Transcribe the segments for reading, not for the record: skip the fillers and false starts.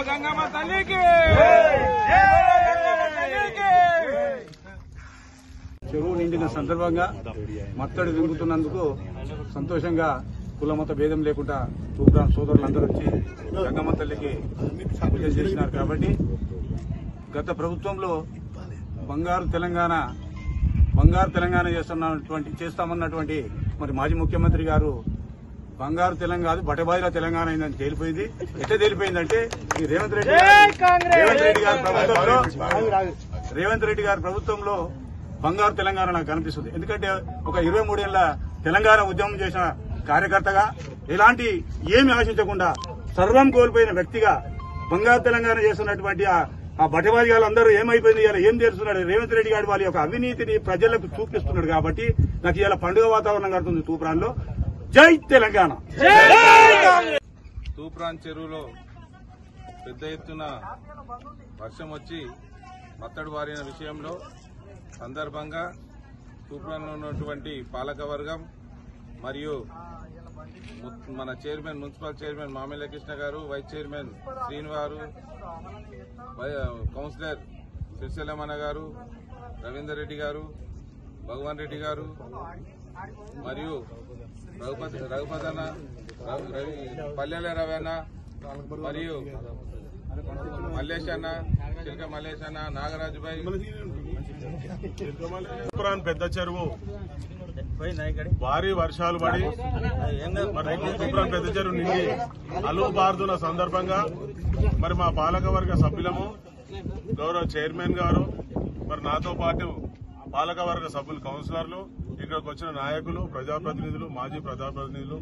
గంగమ్మ తల్లికి చెరువు నిండిన సందర్భంగా మత్తడి దింగుతున్నందుకు సంతోషంగా కులమత భేదం లేకుండా తూప్రాం సోదరులందరూ వచ్చి గంగమ్మ తల్లికి పూజలు చేసినారు. కాబట్టి గత ప్రభుత్వంలో బంగారు తెలంగాణ చేస్తామన్నటువంటి మరి మాజీ ముఖ్యమంత్రి గారు బంగారు తెలంగాణ బటబాయిల తెలంగాణ అయిందని తేలిపోయింది. ఎట్లా తేలిపోయిందంటే ఈ రేవంత్ రెడ్డి గారి ప్రభుత్వంలో బంగారు తెలంగాణ నాకు కనిపిస్తుంది. ఎందుకంటే ఒక 23 ఏళ్ల తెలంగాణ ఉద్యమం చేసిన కార్యకర్తగా ఎలాంటి ఏమి ఆశించకుండా సర్వం కోల్పోయిన వ్యక్తిగా బంగారు తెలంగాణ చేస్తున్నటువంటి ఆ బటబాయిలు అందరూ ఏమైపోయింది, ఇలా ఏం తెలుస్తున్నాడు రేవంత్ రెడ్డి గారు వాళ్ళ యొక్క అవినీతిని ప్రజలకు చూపిస్తున్నాడు. కాబట్టి నాకు ఇలా పండుగ వాతావరణం కడుతుంది తూప్రాన్లో. జై తెలంగాణ. తూప్రాన్ చెరువులో పెద్ద ఎత్తున వర్షం వచ్చి మత్తడి వారిన విషయంలో సందర్భంగా తూప్రాన్లో ఉన్నటువంటి పాలకవర్గం మరియు మన చైర్మన్ మున్సిపల్ చైర్మన్ మామిళ్ళ కృష్ణ గారు, వైస్ చైర్మన్ శ్రీనివారు, కౌన్సిలర్ సిరిసెల్లమన్న గారు, రవీందర్ రెడ్డి గారు, భగవాన్ రెడ్డి గారు మరియు రఘుపతన్న, పల్లెల రవణ మరియు మల్లేష్ అన్న, చిలక మల్లేష్ అన్న, నాగరాజుభాయ్. తూప్రాన్ పెద్ద చెరువు భారీ వర్షాలు పడి తూప్రాన్ పెద్ద చెరువు నిండి అలువు బారుతున్న సందర్భంగా మరి మా పాలకవర్గ సభ్యులము, గౌరవ చైర్మన్ గారు, మరి నాతో పాటు పాలకవర్గ సభ్యులు, కౌన్సిలర్లు, ఇక్కడికి వచ్చిన నాయకులు, ప్రజాప్రతినిధులు, మాజీ ప్రజాప్రతినిధులు,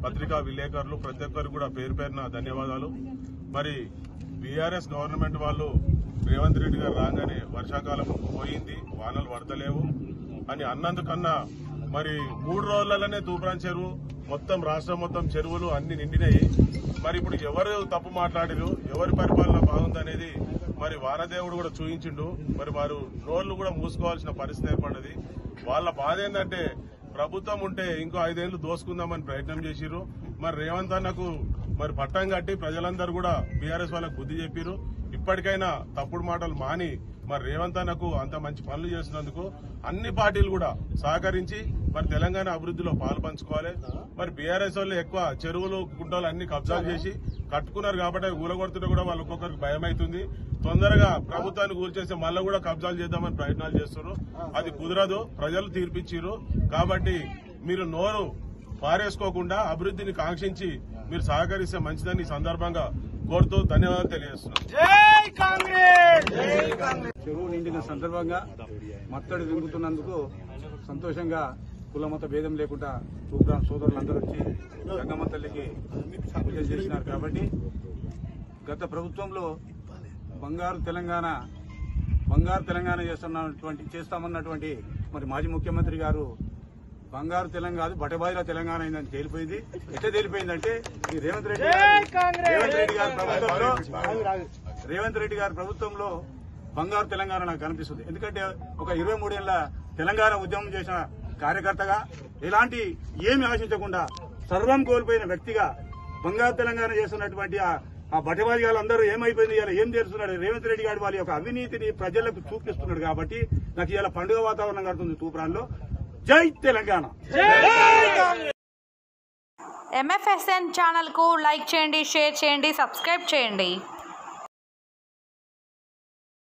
పత్రికా విలేకరులు, ప్రతి ఒక్కరు కూడా పేరు పేరున ధన్యవాదాలు. మరి బీఆర్ఎస్ గవర్నమెంట్ వాళ్ళు రేవంత్ రెడ్డి గారు రాగానే వర్షాకాలం పోయింది, వానలు పడతలేవు అని అన్నందుకన్నా మరి 3 రోజులలోనే తూప్రాన్ చెరువు మొత్తం రాష్ట్రం మొత్తం చెరువులు అన్ని నిండినాయి. మరి ఇప్పుడు ఎవరు తప్పు మాట్లాడారు, ఎవరి పరిపాలన బాగుందనేది మరి వానదేవుడు కూడా చూయించిండు. మరి వారు నోళ్లు కూడా మూసుకోవాల్సిన పరిస్థితి ఏర్పడ్డది. వాళ్ళ బాధ ఏంటంటే ప్రభుత్వం ఉంటే ఇంకో 5 ఏళ్లు దోసుకుందామని ప్రయత్నం చేసిరు. మరి రేవంత్ అన్నకు మరి పట్టం కట్టి ప్రజలందరూ కూడా బీఆర్ఎస్ వాళ్ళకు బుద్ధి చెప్పిరు. ఇప్పటికైనా తప్పుడు మాటలు మాని మరి రేవంత్ అన్నకు అంత మంచి పనులు చేసినందుకు అన్ని పార్టీలు కూడా సహకరించి మరి తెలంగాణ అభివృద్ధిలో పాలు పంచుకోవాలి. మరి బీఆర్ఎస్ వాళ్ళు ఎక్కువ చెరువులు, గుంటలు అన్ని కబ్జాలు చేసి కట్టుకున్నారు కాబట్టి ఊరగొడుతుంటే కూడా వాళ్ళు ఒక్కొక్కరికి భయం అవుతుంది. తొందరగా ప్రభుత్వాన్ని కూల్చేసి మళ్ళీ కూడా కబ్జాలు చేద్దామని ప్రయత్నాలు చేస్తున్నారు. అది కుదరదు, ప్రజలు తీర్పిచ్చిరు. కాబట్టి మీరు నోరు పారేసుకోకుండా అభివృద్ధిని కాంక్షించి మీరు సహకరిస్తే మంచిదని ఈ సందర్భంగా కోరుతూ ధన్యవాదాలు తెలియజేస్తున్నాం. చెరువు నిండిన సందర్భంగా మత్తడి దింగుతున్నందుకు సంతోషంగా కులమత భేదం లేకుండా తూప్రాం సోదరులందరూ వచ్చి గంగమ్మ తల్లికి పూజలు చేసినారు. కాబట్టి గత ప్రభుత్వంలో బంగారు తెలంగాణ చేస్తామన్నటువంటి మరి మాజీ ముఖ్యమంత్రి గారు బంగారు తెలంగాణ బటబాయిల తెలంగాణ అయిందని తేలిపోయింది. ఎట్లా తేలిపోయిందంటే ఈ రేవంత్ రెడ్డి గారి ప్రభుత్వంలో బంగారు తెలంగాణ నాకు కనిపిస్తుంది. ఎందుకంటే ఒక 23 ఏళ్ల తెలంగాణ ఉద్యమం చేసిన కార్యకర్తగా ఎలాంటి ఏమి ఆశించకుండా సర్వం కోల్పోయిన వ్యక్తిగా బంగారు తెలంగాణ చేస్తున్నటువంటి ఆ బటబాయిలు అందరూ ఏమైపోయింది, ఇలా ఏం తెలుస్తున్నాడు రేవంత్ రెడ్డి గారు వాళ్ళ యొక్క అవినీతిని ప్రజలకు చూపిస్తున్నాడు. కాబట్టి నాకు ఇలా పండుగ వాతావరణం కడుతుంది తూప్రాన్లో. జై తెలంగాణ. MFSN ఛానల్ కు లైక్ చేయండి, షేర్ చేయండి, సబ్స్క్రైబ్ చేయండి.